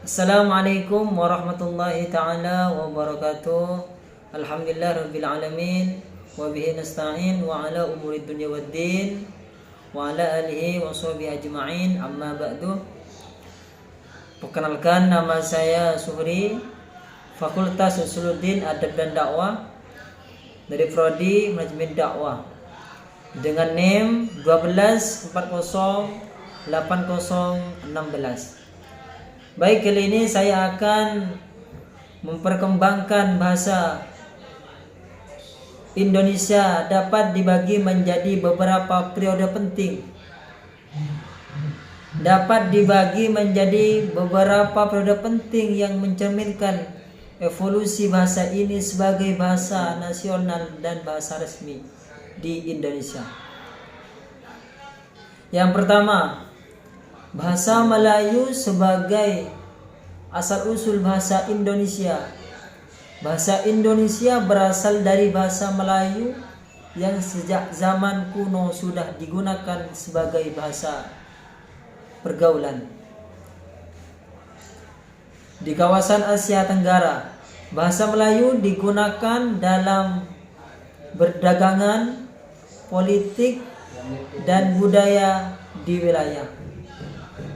Assalamualaikum warahmatullahi ta'ala wabarakatuh. Alhamdulillah rabbil alamin. Wa bihi nasta'in wa ala umuri dunya waddin. Wa ala alihi wa sahbihi ajma'in. Amma ba'du. Perkenalkan, nama saya Suhri, Fakultas Usuluddin Adab dan Dakwah dari Prodi Manajemen Dakwah, dengan NIM 12408016. Baik, kali ini saya akan memperkembangkan bahasa Indonesia dapat dibagi menjadi beberapa periode penting. Dapat dibagi menjadi beberapa periode penting yang mencerminkan evolusi bahasa ini sebagai bahasa nasional dan bahasa resmi di Indonesia. Yang pertama, bahasa Melayu sebagai asal-usul bahasa Indonesia. Bahasa Indonesia berasal dari bahasa Melayu yang sejak zaman kuno sudah digunakan sebagai bahasa pergaulan. Di kawasan Asia Tenggara, bahasa Melayu digunakan dalam berdagangan, politik, dan budaya di wilayah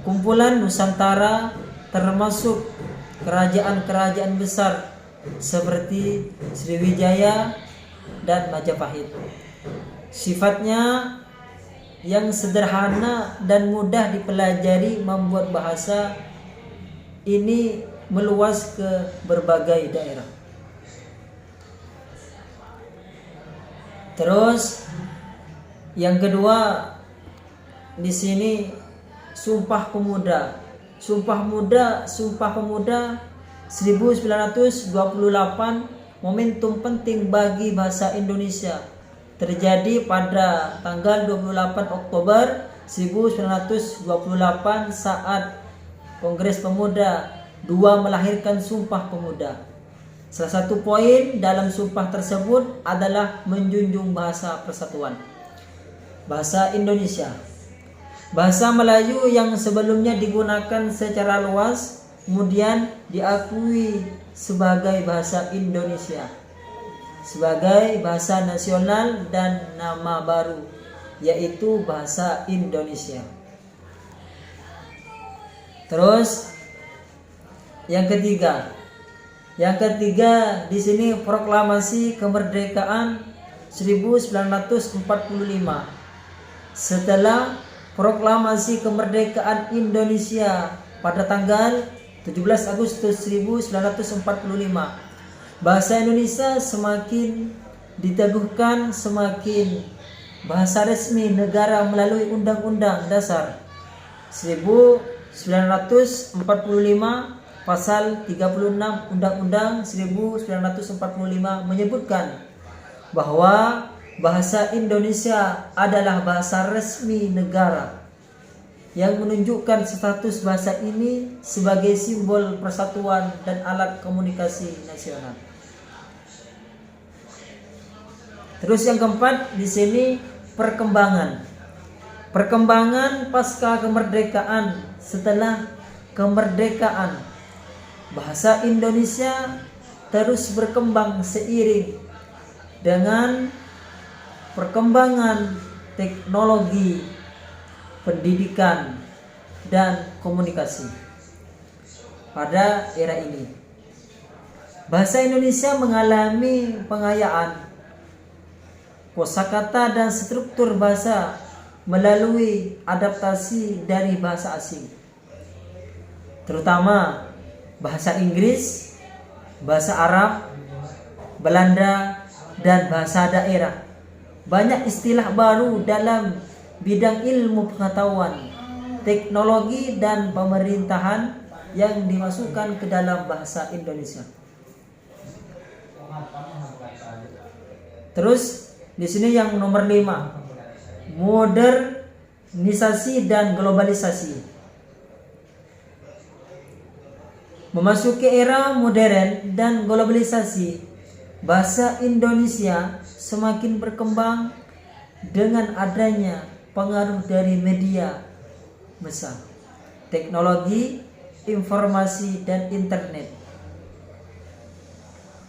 kumpulan Nusantara, termasuk kerajaan-kerajaan besar seperti Sriwijaya dan Majapahit. Sifatnya yang sederhana dan mudah dipelajari membuat bahasa ini meluas ke berbagai daerah. Terus yang kedua, di sini Sumpah Pemuda 1928, momentum penting bagi bahasa Indonesia, terjadi pada tanggal 28 Oktober 1928 saat Kongres Pemuda II melahirkan Sumpah Pemuda. Salah satu poin dalam sumpah tersebut adalah menjunjung bahasa persatuan. Bahasa Indonesia, bahasa Melayu yang sebelumnya digunakan secara luas, kemudian diakui sebagai bahasa Indonesia, sebagai bahasa nasional dan nama baru, yaitu bahasa Indonesia. Terus yang ketiga di sini proklamasi kemerdekaan 1945. Setelah proklamasi kemerdekaan Indonesia pada tanggal 17 Agustus 1945, bahasa Indonesia semakin diteguhkan, semakin bahasa resmi negara melalui Undang-Undang Dasar 1945 pasal 36 Undang-Undang 1945 menyebutkan bahwa bahasa Indonesia adalah bahasa resmi negara, yang menunjukkan status bahasa ini sebagai simbol persatuan dan alat komunikasi nasional. Terus yang keempat di sini perkembangan pasca kemerdekaan. Setelah kemerdekaan, bahasa Indonesia terus berkembang seiring dengan perkembangan teknologi, pendidikan, dan komunikasi. Pada era ini, bahasa Indonesia mengalami pengayaan kosakata dan struktur bahasa melalui adaptasi dari bahasa asing, terutama bahasa Inggris, bahasa Arab, Belanda, dan bahasa daerah. Banyak istilah baru dalam bidang ilmu pengetahuan, teknologi, dan pemerintahan yang dimasukkan ke dalam bahasa Indonesia. Terus di sini yang nomor 5, modernisasi dan globalisasi. Memasuki era modern dan globalisasi, bahasa Indonesia semakin berkembang dengan adanya pengaruh dari media besar, teknologi, informasi, dan internet.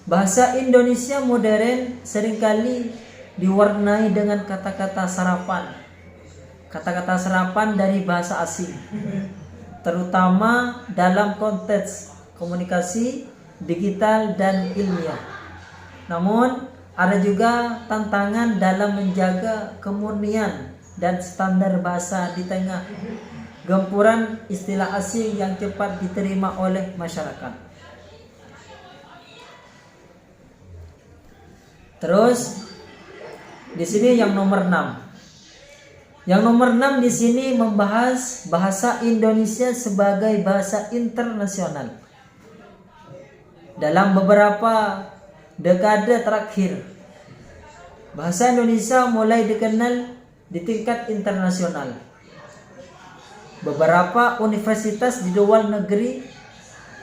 Bahasa Indonesia modern seringkali diwarnai dengan kata-kata serapan. Kata-kata serapan dari bahasa asing, terutama dalam konteks komunikasi digital dan ilmiah. Namun, ada juga tantangan dalam menjaga kemurnian dan standar bahasa di tengah gempuran istilah asing yang cepat diterima oleh masyarakat. Terus di sini yang nomor 6. Yang nomor 6 di sini membahas bahasa Indonesia sebagai bahasa internasional. Dalam beberapa dekade terakhir, bahasa Indonesia mulai dikenal di tingkat internasional. Beberapa universitas di luar negeri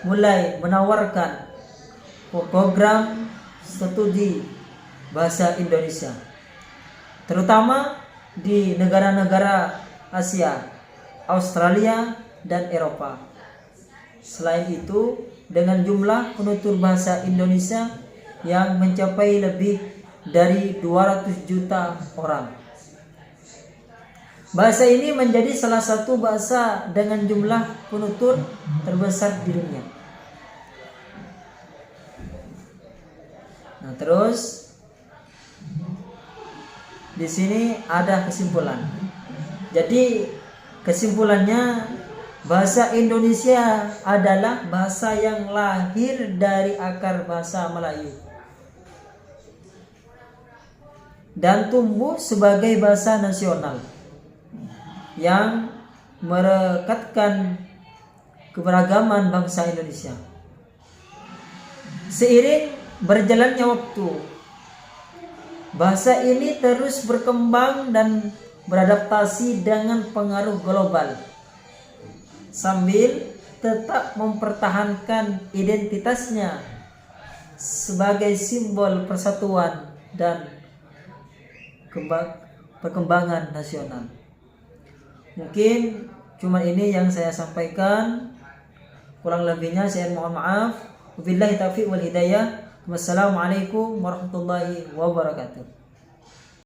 mulai menawarkan program studi bahasa Indonesia, terutama di negara-negara Asia, Australia, dan Eropa. Selain itu, dengan jumlah penutur bahasa Indonesia yang mencapai lebih dari 200 juta orang, bahasa ini menjadi salah satu bahasa dengan jumlah penutur terbesar di dunia. Nah, terus di sini ada kesimpulan. Jadi kesimpulannya, bahasa Indonesia adalah bahasa yang lahir dari akar bahasa Melayu dan tumbuh sebagai bahasa nasional yang merekatkan keberagaman bangsa Indonesia. Seiring berjalannya waktu, bahasa ini terus berkembang dan beradaptasi dengan pengaruh global, sambil tetap mempertahankan identitasnya sebagai simbol persatuan dan perkembangan nasional. Mungkin cuma ini yang saya sampaikan. Kurang lebihnya saya mohon maaf. Wabillahi taufiq wal hidayah. Wassalamualaikum warahmatullahi wabarakatuh.